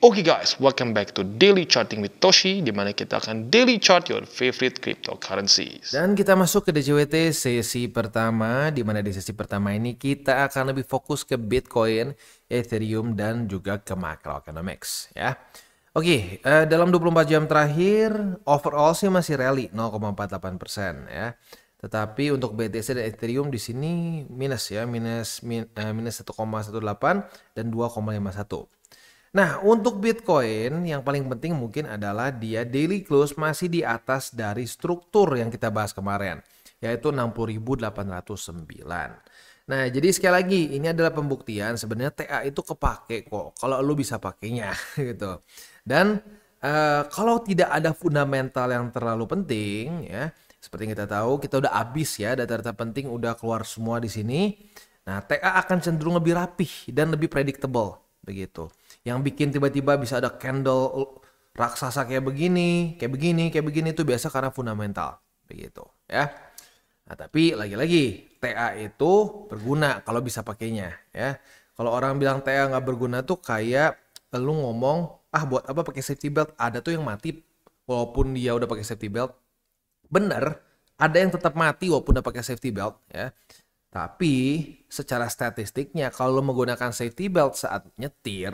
Oke guys, welcome back to Daily Charting with Toshi, di mana kita akan daily chart your favorite cryptocurrencies. Dan kita masuk ke DJWT sesi pertama, di mana di sesi pertama ini kita akan lebih fokus ke Bitcoin, Ethereum, dan juga ke macroeconomics ya. Oke, dalam 24 jam terakhir, overall sih masih rally 0,48% ya. Tetapi untuk BTC dan Ethereum di sini minus ya, minus 1,18 dan 2,51. Nah, untuk Bitcoin yang paling penting mungkin adalah dia daily close masih di atas dari struktur yang kita bahas kemarin, yaitu 60.809. Nah, jadi sekali lagi ini adalah pembuktian sebenarnya TA itu kepake kok kalau lu bisa pakainya gitu. Dan kalau tidak ada fundamental yang terlalu penting ya, seperti yang kita tahu kita udah habis ya, data-data penting udah keluar semua di sini. Nah, TA akan cenderung lebih rapih dan lebih predictable begitu. Yang bikin tiba-tiba bisa ada candle raksasa kayak begini itu biasa karena fundamental begitu ya. Nah, tapi lagi-lagi TA itu berguna kalau bisa pakainya ya. Kalau orang bilang TA nggak berguna tuh kayak lu ngomong buat apa pakai safety belt, ada tuh yang mati walaupun dia udah pakai safety belt. Bener, ada yang tetap mati walaupun udah pakai safety belt ya. Tapi secara statistiknya kalau lo menggunakan safety belt saat nyetir,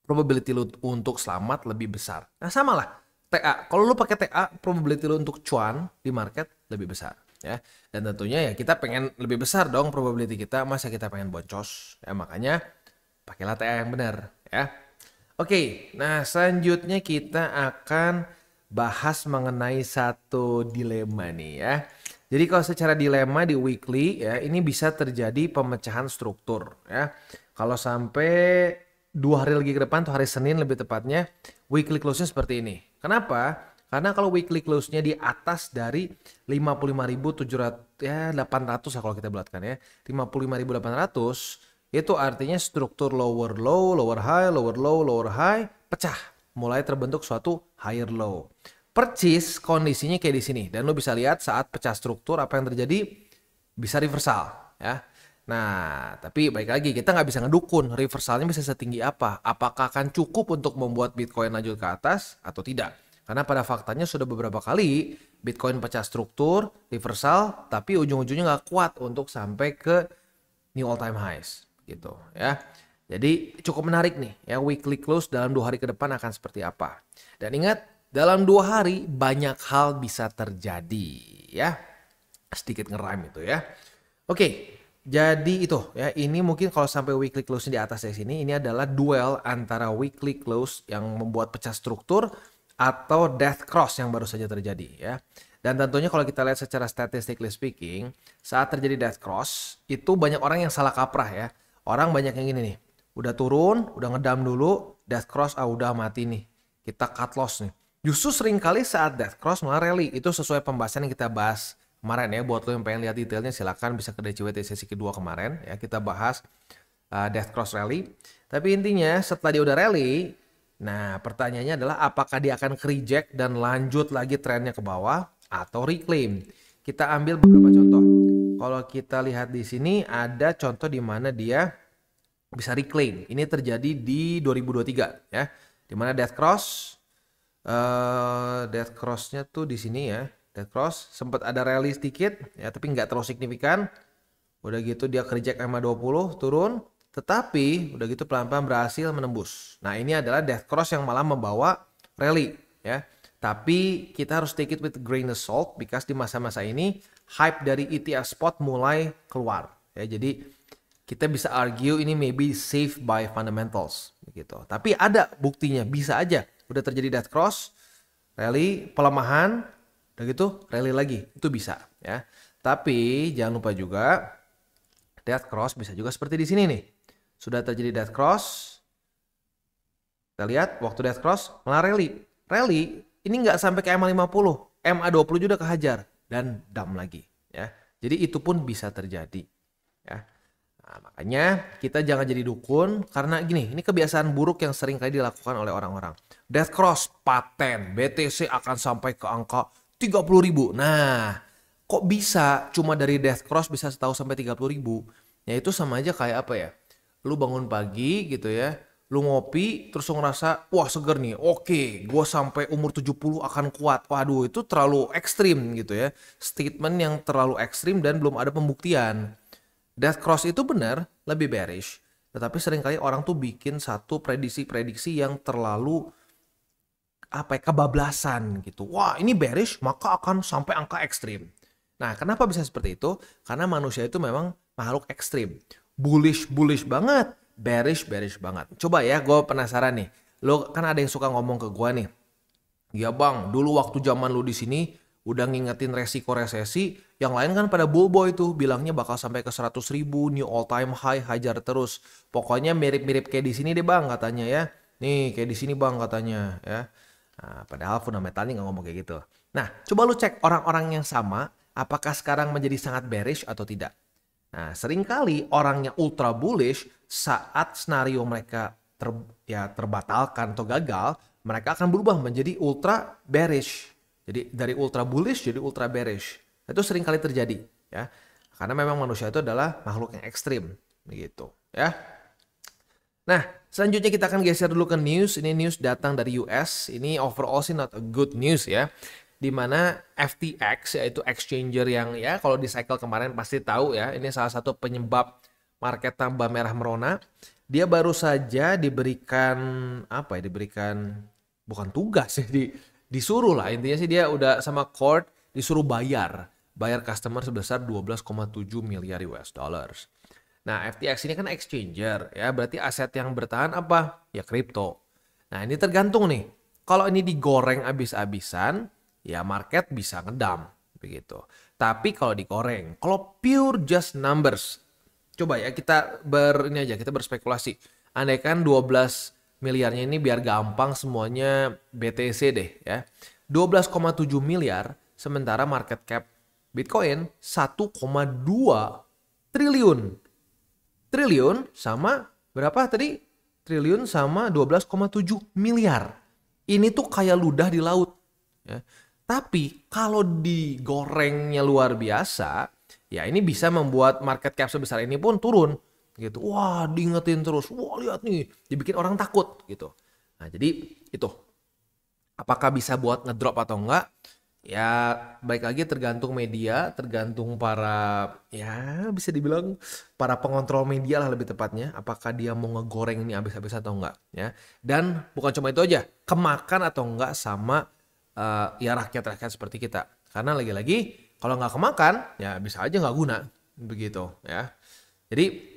probability lo untuk selamat lebih besar. Nah sama lah, TA. Kalau lo pakai TA, probability lo untuk cuan di market lebih besar. Ya. Dan tentunya ya kita pengen lebih besar dong probability kita, masa kita pengen boncos. Ya, makanya pakailah TA yang benar. Ya. Oke, nah selanjutnya kita akan bahas mengenai satu dilema nih ya. Jadi kalau secara dilema di weekly ya, ini bisa terjadi pemecahan struktur ya. Kalau sampai 2 hari lagi ke depan tuh hari Senin lebih tepatnya, weekly close-nya seperti ini. Kenapa? Karena kalau weekly close-nya di atas dari 55.700 ya 800 lah kalau kita bulatkan ya. 55.800 itu artinya struktur lower low, lower high, lower low, lower high pecah, mulai terbentuk suatu higher low. Percis kondisinya kayak di sini dan lo bisa lihat saat pecah struktur apa yang terjadi, bisa reversal ya. Nah tapi baik lagi kita nggak bisa ngedukun reversalnya bisa setinggi apa, apakah akan cukup untuk membuat Bitcoin lanjut ke atas atau tidak, karena pada faktanya sudah beberapa kali Bitcoin pecah struktur reversal tapi ujung-ujungnya nggak kuat untuk sampai ke new all time highs gitu ya. Jadi cukup menarik nih ya, weekly close dalam 2 hari ke depan akan seperti apa. Dan ingat, dalam 2 hari banyak hal bisa terjadi ya. Sedikit ngerime itu ya. Oke, jadi itu ya. Ini mungkin kalau sampai weekly close di atas dari sini, ini adalah duel antara weekly close yang membuat pecah struktur atau death cross yang baru saja terjadi ya. Dan tentunya kalau kita lihat secara statistically speaking, saat terjadi death cross itu banyak orang yang salah kaprah ya. Orang banyak yang gini nih, udah turun, udah ngedam dulu, death cross udah mati nih. Kita cut loss nih. Justru seringkali saat death cross malah rally. Itu sesuai pembahasan yang kita bahas kemarin ya. Buat lo yang pengen lihat detailnya silahkan bisa ke DCWT sesi kedua kemarin ya. Kita bahas death cross rally. Tapi intinya setelah dia udah rally, nah pertanyaannya adalah apakah dia akan reject dan lanjut lagi trennya ke bawah atau reclaim. Kita ambil beberapa contoh. Kalau kita lihat di sini ada contoh di mana dia bisa reclaim. Ini terjadi di 2023 ya. Di mana death crossnya tuh di sini ya. Death cross sempat ada rally sedikit ya, tapi nggak terlalu signifikan. Udah gitu dia reject MA20 turun, tetapi udah gitu pelan-pelan berhasil menembus. Nah ini adalah death cross yang malah membawa rally ya. Tapi kita harus take it with grain of salt because di masa-masa ini hype dari ETF spot mulai keluar ya. Jadi kita bisa argue ini maybe safe by fundamentals gitu. Tapi ada buktinya, bisa aja udah terjadi death cross, rally, pelemahan, udah gitu rally lagi, itu bisa ya. Tapi jangan lupa juga death cross bisa juga seperti di sini nih. Sudah terjadi death cross, kita lihat waktu death cross malah rally. Rally ini nggak sampai ke MA50, MA20 juga kehajar dan dump lagi ya. Jadi itu pun bisa terjadi ya. Nah, makanya kita jangan jadi dukun karena gini, ini kebiasaan buruk yang sering kali dilakukan oleh orang-orang. Death cross paten, BTC akan sampai ke angka 30.000. Nah, kok bisa cuma dari death cross bisa tahu sampai 30.000? Ya itu sama aja kayak apa ya? Lu bangun pagi gitu ya, lu ngopi terus lu ngerasa wah seger nih, oke gue sampai umur 70 akan kuat. Waduh itu terlalu ekstrim gitu ya, statement yang terlalu ekstrim dan belum ada pembuktian. Death cross itu benar lebih bearish, tetapi seringkali orang tuh bikin satu prediksi-prediksi yang terlalu kebablasan gitu. Wah ini bearish maka akan sampai angka ekstrim. Nah kenapa bisa seperti itu? Karena manusia itu memang makhluk ekstrim. Bullish banget, bearish banget. Coba ya, gue penasaran nih. Lo kan ada yang suka ngomong ke gue nih. Ya bang, dulu waktu zaman lu di sini udah ngingetin resiko resesi. Yang lain kan pada bullboy tuh bilangnya bakal sampai ke 100.000, new all time high, hajar terus. Pokoknya mirip-mirip kayak di sini deh bang katanya ya. Nih kayak di sini bang katanya ya. Nah, padahal fundamentalnya nggak ngomong kayak gitu. Nah, coba lu cek orang-orang yang sama, apakah sekarang menjadi sangat bearish atau tidak. Nah, seringkali orang yang ultra bullish saat skenario mereka terbatalkan atau gagal, mereka akan berubah menjadi ultra bearish. Jadi dari ultra bullish jadi ultra bearish. Itu seringkali terjadi ya. Karena memang manusia itu adalah makhluk yang ekstrim begitu ya. Nah, selanjutnya kita akan geser dulu ke news. Ini news datang dari US. Ini overall sih not a good news ya. Dimana FTX yaitu exchanger yang ya kalau di cycle kemarin pasti tahu ya. Ini salah satu penyebab market tambah merah merona. Dia baru saja diberikan diberikan bukan tugas ya, disuruh lah. Intinya sih dia udah sama court disuruh bayar customer sebesar 12,7 miliar US dollars. Nah, FTX ini kan exchanger ya, berarti aset yang bertahan apa? Ya kripto. Nah, ini tergantung nih. Kalau ini digoreng abis-abisan, ya market bisa ngedam begitu. Tapi kalau digoreng, kalau pure just numbers, coba ya kita kita berspekulasi. Andaikan 12 miliarnya ini biar gampang semuanya BTC deh ya. 12,7 miliar sementara market cap Bitcoin 1,2 triliun. Triliun sama berapa tadi? Triliun sama 12,7 miliar. Ini tuh kayak ludah di laut. Ya. Tapi kalau digorengnya luar biasa, ya ini bisa membuat market cap sebesar ini pun turun. Gitu. Wah diingetin terus. Wah lihat nih, dibikin orang takut gitu. Nah jadi itu. Apakah bisa buat ngedrop atau enggak? Ya baik lagi tergantung media, tergantung para ya bisa dibilang para pengontrol media lah lebih tepatnya. Apakah dia mau ngegoreng ini habis-habis atau enggak ya. Dan bukan cuma itu aja, kemakan atau enggak sama ya rakyat-rakyat seperti kita. Karena lagi-lagi kalau nggak kemakan ya bisa aja nggak guna begitu ya. Jadi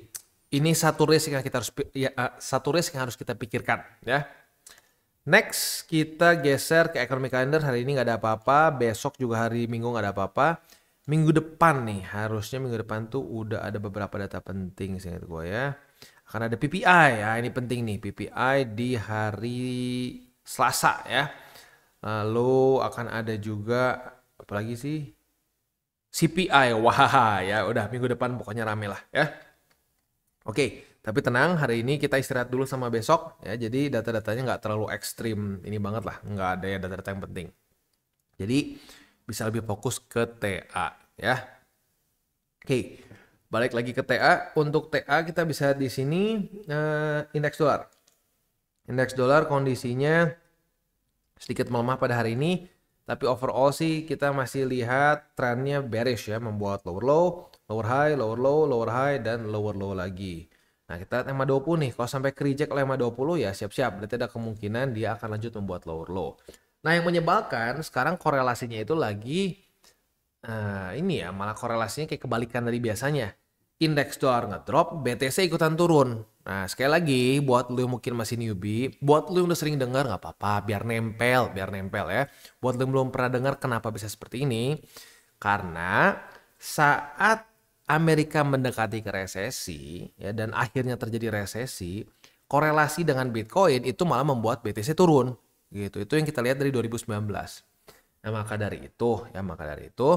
ini satu risk yang harus kita pikirkan ya. Next, kita geser ke economic calendar. Hari ini nggak ada apa-apa. Besok juga hari Minggu nggak ada apa-apa. Minggu depan nih, harusnya minggu depan tuh udah ada beberapa data penting seingat gue ya. Akan ada PPI ya, ini penting nih. PPI di hari Selasa ya. Lalu akan ada juga, apalagi sih? CPI, wah ya udah minggu depan pokoknya rame lah ya. Oke. Tapi tenang, hari ini kita istirahat dulu sama besok ya. Jadi data-datanya nggak terlalu ekstrim ini banget lah, nggak ada ya data-data yang penting. Jadi bisa lebih fokus ke TA ya. Oke, balik lagi ke TA. Untuk TA kita bisa di sini indeks dolar. Indeks dolar kondisinya sedikit melemah pada hari ini, tapi overall sih kita masih lihat trennya bearish ya, membuat lower low, lower high, lower low, lower high, dan lower low lagi. Nah kita lihat MA20 nih, kalau sampai reject oleh MA20 ya siap-siap, berarti ada kemungkinan dia akan lanjut membuat lower low. Nah yang menyebalkan sekarang korelasinya itu lagi ini ya, malah korelasinya kayak kebalikan dari biasanya. Indeks dolar ngedrop, BTC ikutan turun. Nah sekali lagi buat lu yang mungkin masih newbie, buat lu yang udah sering dengar nggak apa-apa, biar nempel ya. Buat lu yang belum pernah dengar kenapa bisa seperti ini, karena saat Amerika mendekati ke resesi ya dan akhirnya terjadi resesi, korelasi dengan Bitcoin itu malah membuat BTC turun gitu. Itu yang kita lihat dari 2019. Nah, maka dari itu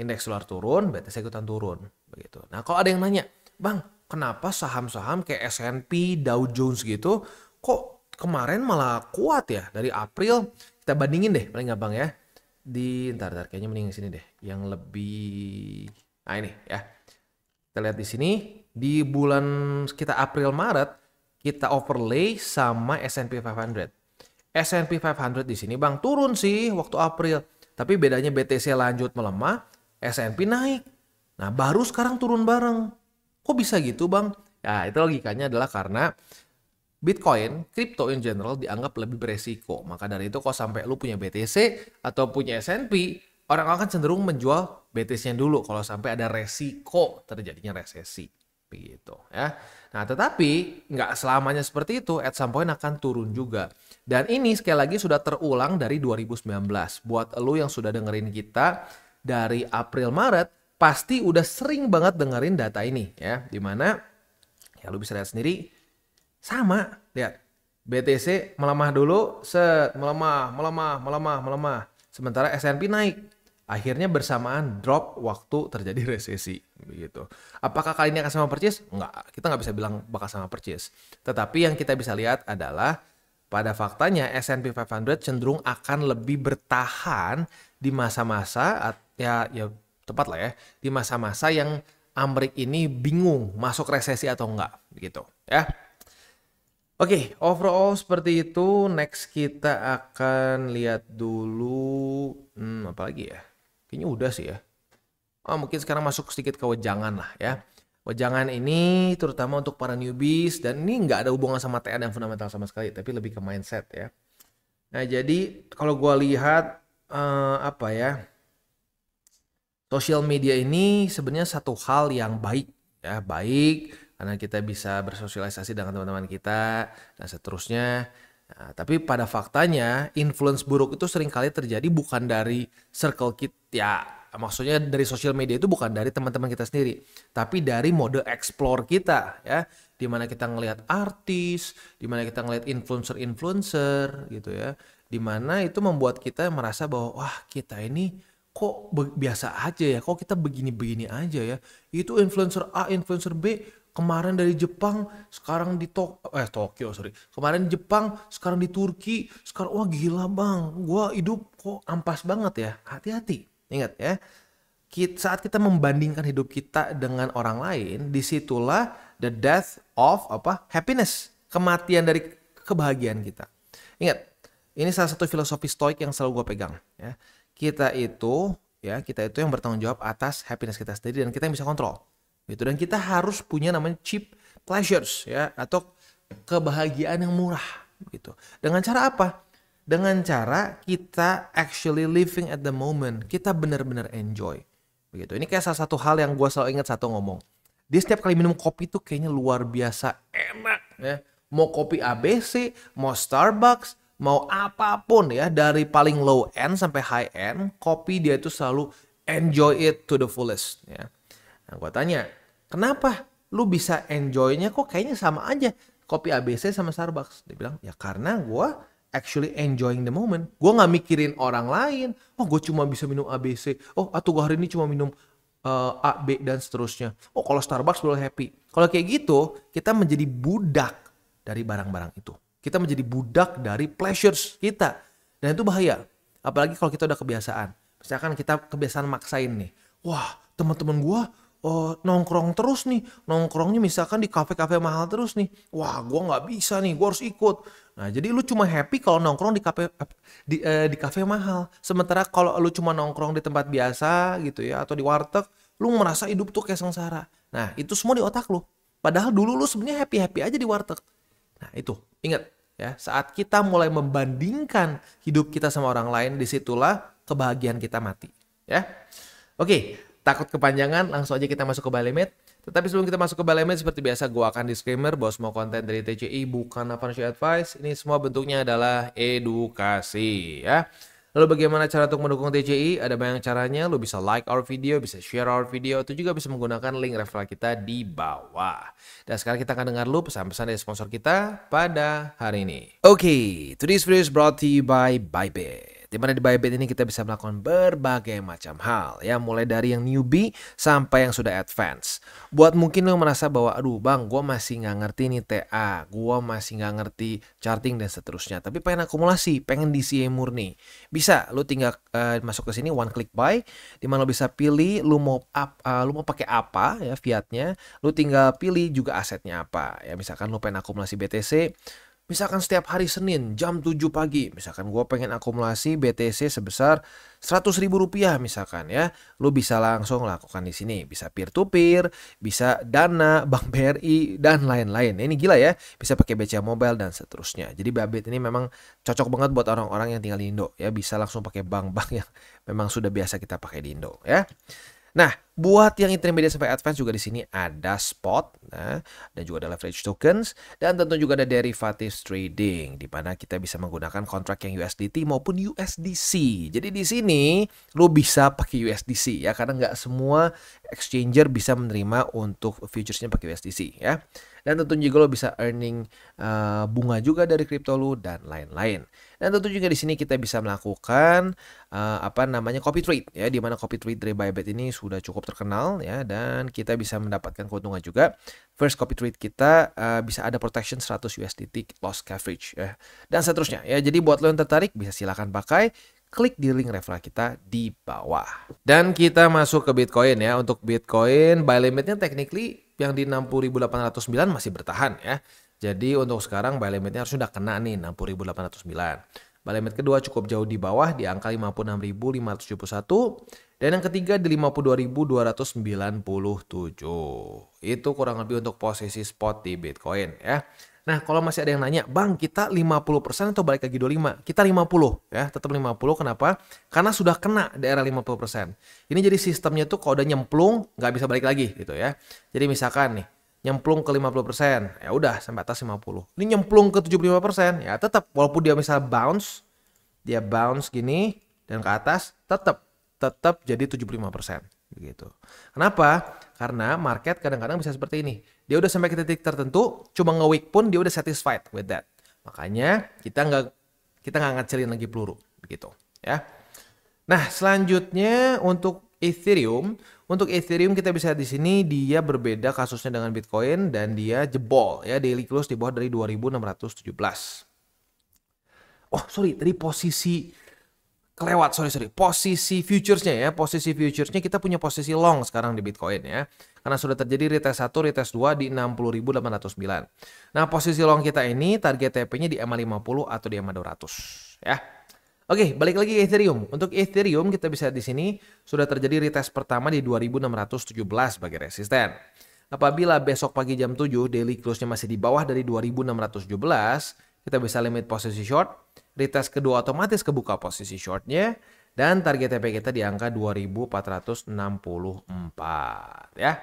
indeks dolar turun, BTC ikutan turun begitu. Nah, kalau ada yang nanya, "Bang, kenapa saham-saham kayak S&P, Dow Jones gitu kok kemarin malah kuat ya dari April?" Kita bandingin deh paling gampang ya. Ntar kayaknya mending sini deh yang lebih ini ya. Kita lihat di sini di bulan sekitar April Maret kita overlay sama S&P 500. S&P 500 di sini Bang turun sih waktu April, tapi bedanya BTC lanjut melemah, S&P naik. Nah, baru sekarang turun bareng. Kok bisa gitu Bang? Ya, itu logikanya adalah karena Bitcoin, crypto in general dianggap lebih beresiko. Maka dari itu kalau sampai lu punya BTC atau punya S&P, orang akan cenderung menjual BTC-nya dulu kalau sampai ada resiko terjadinya resesi. Begitu ya. Nah, tetapi nggak selamanya seperti itu, at some point akan turun juga. Dan ini sekali lagi sudah terulang dari 2019. Buat lu yang sudah dengerin kita dari April Maret, pasti udah sering banget dengerin data ini ya. Dimana ya lu bisa lihat sendiri, sama, lihat. BTC melemah dulu, melemah. Sementara S&P naik. Akhirnya bersamaan drop waktu terjadi resesi, begitu. Apakah kali ini akan sama persis? Enggak, kita nggak bisa bilang bakal sama persis. Tetapi yang kita bisa lihat adalah pada faktanya S&P 500 cenderung akan lebih bertahan di masa-masa ya tepat lah ya, di masa-masa yang Amrik ini bingung masuk resesi atau enggak, begitu ya. Oke, overall seperti itu. Next kita akan lihat dulu apa lagi ya? Kayaknya udah sih ya. Oh, mungkin sekarang masuk sedikit ke wejangan lah ya. Wejangan ini terutama untuk para newbies, dan ini nggak ada hubungan sama TA dan fundamental sama sekali, tapi lebih ke mindset ya. Nah, jadi kalau gue lihat social media ini sebenarnya satu hal yang baik ya, baik karena kita bisa bersosialisasi dengan teman-teman kita dan seterusnya. Nah, tapi pada faktanya influence buruk itu seringkali terjadi bukan dari circle kita ya, maksudnya dari social media itu bukan dari teman-teman kita sendiri, tapi dari mode explore kita ya, dimana kita ngelihat artis, dimana kita ngelihat influencer gitu ya, dimana itu membuat kita merasa bahwa wah, kita ini kok biasa aja ya, kok kita begini-begini aja ya. Itu influencer A, influencer B kemarin dari Jepang, sekarang di Tokyo, kemarin di Jepang, sekarang di Turki, sekarang wah gila Bang, gua hidup kok ampas banget ya. Hati-hati, ingat ya, saat kita membandingkan hidup kita dengan orang lain, disitulah the death of happiness, kematian dari kebahagiaan kita. Ingat, ini salah satu filosofi stoik yang selalu gue pegang ya. Kita itu yang bertanggung jawab atas happiness kita sendiri, dan kita yang bisa kontrol gitu. Dan kita harus punya namanya cheap pleasures ya, atau kebahagiaan yang murah gitu. Dengan cara apa? Dengan cara kita actually living at the moment. Kita benar-benar enjoy begitu. Ini kayak salah satu hal yang gue selalu ingat satu ngomong. Dia setiap kali minum kopi tuh kayaknya luar biasa enak ya. Mau kopi ABC, mau Starbucks, mau apapun ya, dari paling low end sampai high end, kopi dia itu selalu enjoy it to the fullest ya. Nah, gue tanya, kenapa lu bisa enjoy-nya kok kayaknya sama aja kopi ABC sama Starbucks? Dia bilang, ya karena gue actually enjoying the moment. Gue gak mikirin orang lain. Oh, gue cuma bisa minum ABC. Oh, atau gue hari ini cuma minum A, B, dan seterusnya. Oh, kalau Starbucks boleh happy. Kalau kayak gitu, kita menjadi budak dari barang-barang itu. Kita menjadi budak dari pleasures kita. Dan itu bahaya. Apalagi kalau kita udah kebiasaan. Misalkan kita kebiasaan maksain nih. Wah, teman-teman gue nongkrong terus nih. Nongkrongnya misalkan di kafe-kafe mahal terus nih. Wah, gue gak bisa nih. Gue harus ikut. Nah, jadi lu cuma happy kalau nongkrong di kafe mahal. Sementara kalau lu cuma nongkrong di tempat biasa gitu ya, atau di warteg, lu merasa hidup tuh kayak sengsara. Nah, itu semua di otak lu. Padahal dulu lu sebenarnya happy-happy aja di warteg. Nah, itu ingat ya, saat kita mulai membandingkan hidup kita sama orang lain, disitulah kebahagiaan kita mati ya. Oke, takut kepanjangan, langsung aja kita masuk ke buy limit. Tetapi sebelum kita masuk ke buy limit, seperti biasa gue akan disclaimer bahwa semua konten dari TCI bukan financial advice. Ini semua bentuknya adalah edukasi ya. Lalu bagaimana cara untuk mendukung TCI? Ada banyak caranya. Lu bisa like our video, bisa share our video, atau juga bisa menggunakan link referral kita di bawah. Dan sekarang kita akan dengar lu pesan-pesan dari sponsor kita pada hari ini. Oke, today's video is brought to you by Bybit. Dimana di Bybit ini kita bisa melakukan berbagai macam hal ya, mulai dari yang newbie sampai yang sudah advance. Buat mungkin lo merasa bahwa aduh bang, gue masih nggak ngerti nih TA, gue masih nggak ngerti charting dan seterusnya, tapi pengen akumulasi, pengen DCA murni, bisa lo tinggal masuk ke sini one click buy, dimana lo bisa pilih lo mau pakai apa ya fiatnya, lo tinggal pilih juga asetnya apa ya. Misalkan lo pengen akumulasi BTC, misalkan setiap hari Senin jam 7 pagi, misalkan gue pengen akumulasi BTC sebesar 100.000 rupiah misalkan ya, lu bisa langsung lakukan di sini. Bisa peer to peer, bisa Dana, Bank BRI dan lain-lain. Ini gila ya, bisa pakai BCA Mobile dan seterusnya. Jadi Bybit ini memang cocok banget buat orang-orang yang tinggal di Indo ya, bisa langsung pakai bank-bank yang memang sudah biasa kita pakai di Indo ya. Nah, buat yang intermediate sampai advance juga di sini ada spot, nah, dan juga ada leverage tokens, dan tentu juga ada derivatives trading, di mana kita bisa menggunakan kontrak yang USDT maupun USDC. Jadi di sini lo bisa pakai USDC ya, karena nggak semua exchanger bisa menerima untuk futuresnya pakai USDC ya. Dan tentu juga lo bisa earning bunga juga dari kripto lo dan lain-lain. Dan tentu juga di sini kita bisa melakukan copy trade ya, di mana copy trade dari Bybit ini sudah cukup terkenal ya, dan kita bisa mendapatkan keuntungan juga. First copy trade kita bisa ada protection 100 USDT loss coverage ya, dan seterusnya ya. Jadi buat lo yang tertarik bisa silakan pakai, klik di link referral kita di bawah. Dan kita masuk ke Bitcoin ya. Untuk Bitcoin buy limitnya technically yang di 60.809 masih bertahan ya. Jadi untuk sekarang buy limitnya harus sudah kena nih 60.809. Buy limit kedua cukup jauh di bawah di angka 56.571, dan yang ketiga di 52.297. Itu kurang lebih untuk posisi spot di Bitcoin ya. Nah, kalau masih ada yang nanya, "Bang, kita 50% atau balik lagi 25?" Kita 50 ya, tetap 50. Kenapa? Karena sudah kena daerah 50%. Ini jadi sistemnya tuh kalau udah nyemplung nggak bisa balik lagi gitu ya. Jadi misalkan nih, nyemplung ke 50%, ya udah sampai atas 50. Ini nyemplung ke 75%, ya tetap walaupun dia misal bounce gini dan ke atas, tetap jadi 75% gitu. Kenapa? Karena market kadang-kadang bisa seperti ini. Dia udah sampai ke titik tertentu, cuma nge-wick pun dia udah satisfied with that. Makanya kita nggak ngecilin lagi peluru begitu ya. Nah, selanjutnya untuk Ethereum. Untuk Ethereum kita bisa di sini dia berbeda kasusnya dengan Bitcoin, dan dia jebol ya, daily close di bawah dari 2617. Oh, sorry, tadi posisi kelewat, sorry. Posisi futuresnya ya, posisi futuresnya kita punya posisi long sekarang di Bitcoin ya. Karena sudah terjadi retest 1, retest 2 di 60.809. Nah, posisi long kita ini target TP-nya di EMA 50 atau di EMA 200 ya. Oke, balik lagi ke Ethereum. Untuk Ethereum kita bisa di sini sudah terjadi retest pertama di 2617 sebagai resisten. Apabila besok pagi jam 7 daily close-nya masih di bawah dari 2617, kita bisa limit posisi short. Retest kedua otomatis kebuka posisi shortnya, dan target TP kita di angka 2464 ya.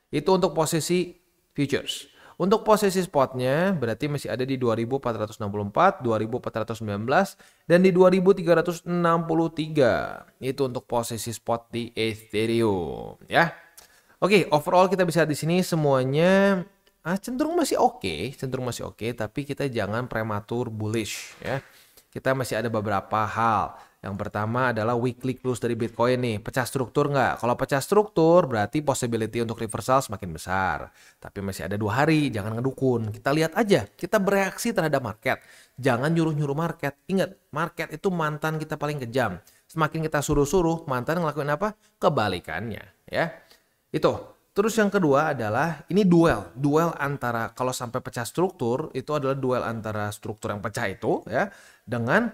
Itu untuk posisi futures. Untuk posisi spotnya berarti masih ada di 2464, 2419, dan di 2363. Itu untuk posisi spot di Ethereum ya. Oke, overall kita bisa di sini semuanya cenderung masih oke, tapi kita jangan prematur bullish ya. Kita masih ada beberapa hal. Yang pertama adalah weekly close dari Bitcoin nih. Pecah struktur nggak? Kalau pecah struktur berarti possibility untuk reversal semakin besar. Tapi masih ada 2 hari, jangan ngedukun. Kita lihat aja, kita bereaksi terhadap market. Jangan nyuruh-nyuruh market. Ingat, market itu mantan kita paling kejam. Semakin kita suruh-suruh, mantan ngelakuin apa? Kebalikannya ya. Itu. Terus yang kedua adalah ini duel antara, kalau sampai pecah struktur itu adalah duel antara struktur yang pecah itu ya dengan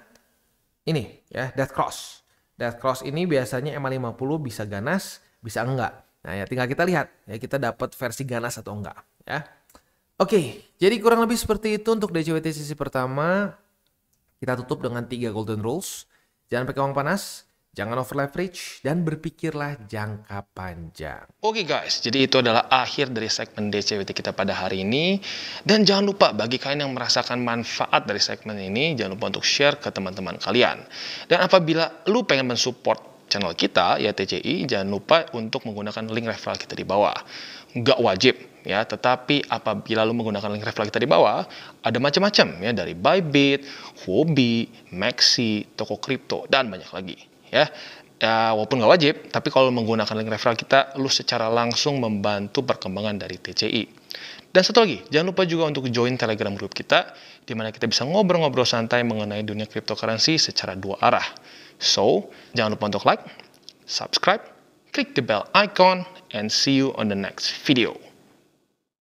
ini ya, death cross. Death cross ini biasanya EMA 50 bisa ganas, bisa enggak. Nah, ya tinggal kita lihat ya, kita dapat versi ganas atau enggak ya. Oke, jadi kurang lebih seperti itu untuk DCWT sesi pertama. Kita tutup dengan 3 golden rules. Jangan pakai uang panas, jangan over leverage, dan berpikirlah jangka panjang. Oke guys, jadi itu adalah akhir dari segmen DCWT kita pada hari ini. Dan jangan lupa bagi kalian yang merasakan manfaat dari segmen ini, jangan lupa untuk share ke teman-teman kalian. Dan apabila lu pengen mensupport channel kita, ya TCI, jangan lupa untuk menggunakan link referral kita di bawah. Nggak wajib, ya, tetapi apabila lu menggunakan link referral kita di bawah, ada macam-macam ya, dari Bybit, Huobi, Maxi, toko kripto, dan banyak lagi ya. Ya, walaupun nggak wajib, tapi kalau menggunakan link referral kita, lu secara langsung membantu perkembangan dari TCI. Dan satu lagi, jangan lupa juga untuk join Telegram group kita, di mana kita bisa ngobrol-ngobrol santai mengenai dunia cryptocurrency secara dua arah. So, jangan lupa untuk like, subscribe, click the bell icon, and see you on the next video.